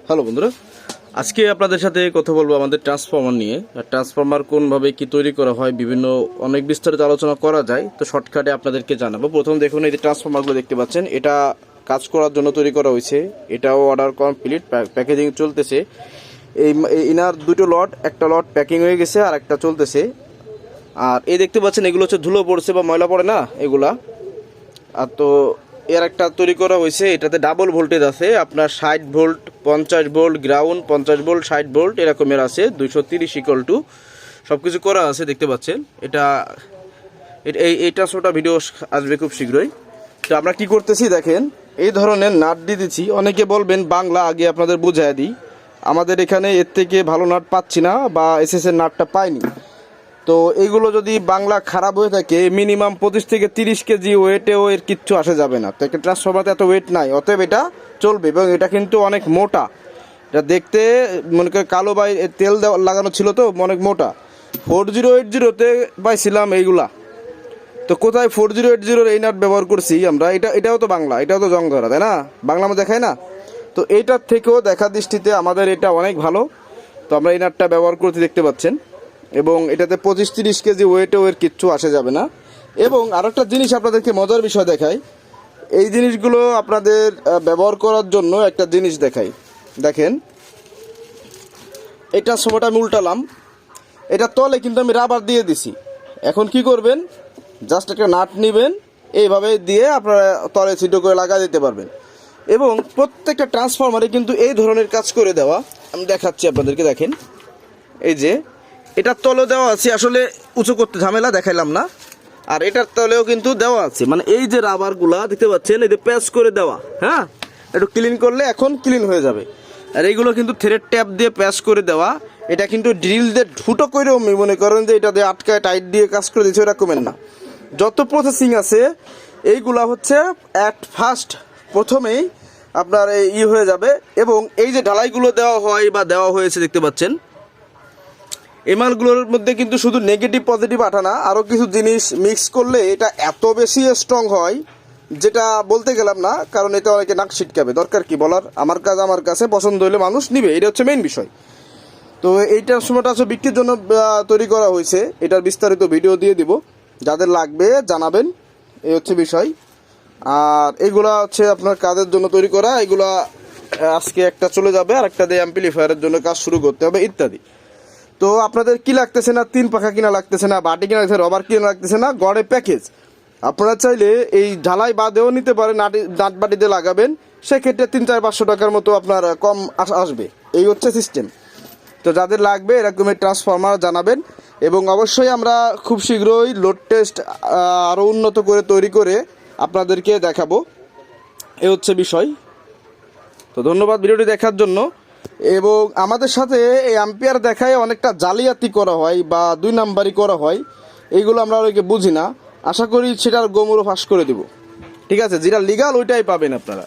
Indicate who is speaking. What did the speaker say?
Speaker 1: Hello বন্ধুরা, আজকে আপনাদের সাথে কথা বলবো আমাদের ট্রান্সফরমার নিয়ে। ট্রান্সফরমার কোনভাবে কি তৈরি করা হয় অনেক বিস্তারিত আলোচনা করা যায়, তো শর্টকাটে আপনাদেরকে জানাবো। প্রথম দেখুন, এই যে ট্রান্সফরমারগুলো দেখতে পাচ্ছেন, এটা কাজ করার জন্য তৈরি করা হয়েছে। এটাও অর্ডার কমপ্লিট, প্যাকেজিং চলতেছে। ইনার দুটো লট, একটা লট প্যাকিং হয়ে গেছে আর একটা চলতেছে। আর এই দেখতে পাচ্ছেন, এগুলো হচ্ছে ধুলো পড়ছে বা ময়লা পড়ে না এগুলা। আর তো এর একটা তৈরি করা হয়েছে, এটাতে ডাবল ভোল্টেজ আছে, আপনার 60 volt, 50 volt ground, 50 volt, 60 volt এরকমের আছে। 230 ইকুয়াল টু সব কিছু করা আছে, দেখতে পাচ্ছেন। এইটা ছোটা ভিডিও আসবে খুব শীঘ্রই। তো আমরা কি করতেছি দেখেন, এই ধরনের নাট দিয়ে দিচ্ছি। অনেকে বলবেন বাংলা, আগে আপনাদের বুঝাই দিই। আমাদের এখানে এর থেকে ভালো নাট পাচ্ছি না, বা এসএস এর নাটটা পাইনি। তো এইগুলো যদি বাংলা খারাপ হয়ে থাকে, মিনিমাম 25 থেকে 30 কেজি ওয়েটেও এর কিচ্ছু আসে যাবে না। তো একটা ট্রান্সফরমারতে এত ওয়েট নাই, অতএব এটা চলবে। এবং এটা কিন্তু অনেক মোটা, এটা দেখতে মনে করে কালো, বা তেল লাগানো ছিল তো অনেক মোটা। 4080-তে পাইছিলাম এইগুলা। তো কোথায় 4080-র এই নাট ব্যবহার করছি আমরা? এটাও তো বাংলা, এটাও তো জং ধরা, তাই না? বাংলা আমরা দেখাই না। তো এইটার থেকেও দেখা দৃষ্টিতে আমাদের এটা অনেক ভালো। তো আমরা এই নাটটা ব্যবহার করতে দেখতে পাচ্ছেন। এবং এটাতে 25-30 কেজি ওয়েটেও এর কিচ্ছু আসে যাবে না। এবং আরেকটা জিনিস আপনাদেরকে মজার বিষয় দেখাই, এই জিনিসগুলো আপনাদের ব্যবহার করার জন্য একটা জিনিস দেখাই। দেখেন, এটা সময়টা আমি উল্টালাম, এটা তলে কিন্তু আমি রাবার দিয়ে দিছি। এখন কি করবেন, জাস্ট একটা নাট নেবেন, এইভাবে দিয়ে আপনারা তলে ছিটো করে লাগা দিতে পারবেন। এবং প্রত্যেকটা ট্রান্সফরমারে কিন্তু এই ধরনের কাজ করে দেওয়া। আমি দেখাচ্ছি আপনাদেরকে, দেখেন এই যে এটার তলে দেওয়া আছে, আসলে উঁচু করতে ঝামেলা দেখাইলাম না। আর এটার তলেও কিন্তু দেওয়া আছে, মানে এই যে রাবারগুলা দেখতে পাচ্ছেন, এই যে প্যাচ করে দেওয়া। হ্যাঁ, একটু ক্লিন করলে এখন ক্লিন হয়ে যাবে। আর এইগুলো কিন্তু থ্রেড ট্যাপ দিয়ে প্যাচ করে দেওয়া। এটা কিন্তু ড্রিল দিয়ে ঢুটো করেও মনে করেন যে এটা দিয়ে আটকায় টাইট দিয়ে কাজ করে দিচ্ছে, এরকমের না। যত প্রসেসিং আছে এইগুলা হচ্ছে অ্যাট ফার্স্ট প্রথমেই আপনার হয়ে যাবে। এবং এই যে ঢালাইগুলো দেওয়া হয় বা দেওয়া হয়েছে দেখতে পাচ্ছেন, এই মালগুলোর মধ্যে কিন্তু শুধু নেগেটিভ পজিটিভ আঠা না, আরও কিছু জিনিস মিক্স করলে এটা এত বেশি স্ট্রং হয়, যেটা বলতে গেলাম না। কারণ এটা অনেকে নাক ছিটকাবে, দরকার কি বলার। আমার কাছে পছন্দ হলে মানুষ নিবে, এটা হচ্ছে মেইন বিষয়। তো এইটার সময়টা হচ্ছে বিক্রির জন্য তৈরি করা হয়েছে। এটার বিস্তারিত ভিডিও দিয়ে দিব, যাদের লাগবে জানাবেন, এই হচ্ছে বিষয়। আর এগুলা হচ্ছে আপনার কাজের জন্য তৈরি করা। এগুলা আজকে একটা চলে যাবে, আর একটা দিয়ে অ্যাম্পলিফায়ারের জন্য কাজ শুরু করতে হবে ইত্যাদি। তো আপনাদের কি লাগতেছে না, 3 পাখা কিনা লাগতেছে না, বাটি কিনা লাগতেছে, রবার কিনা লাগতেছে না, গড়ে প্যাকেজ। আপনারা চাইলে এই ঢালাই বাদেও নিতে পারেন, নাট বাটিতে লাগাবেন, সেক্ষেত্রে 300-500 টাকার মতো আপনার কম আসবে। এই হচ্ছে সিস্টেম। তো যাদের লাগবে এরকমের ট্রান্সফরমার জানাবেন। এবং অবশ্যই আমরা খুব শীঘ্রই লোড টেস্ট আরও উন্নত করে তৈরি করে আপনাদেরকে দেখাবো। এই হচ্ছে বিষয়। তো ধন্যবাদ ভিডিওটি দেখার জন্য। এবং আমাদের সাথে এই অ্যাম্পিয়ার দেখায় অনেকটা জালিয়াতি করা হয় বা 2 নাম্বারই করা হয়, এইগুলো আমরা অনেকে বুঝি না। আশা করি সেটার গোমরও ফাঁস করে দেব। ঠিক আছে, যেটা লিগাল ওইটাই পাবেন আপনারা।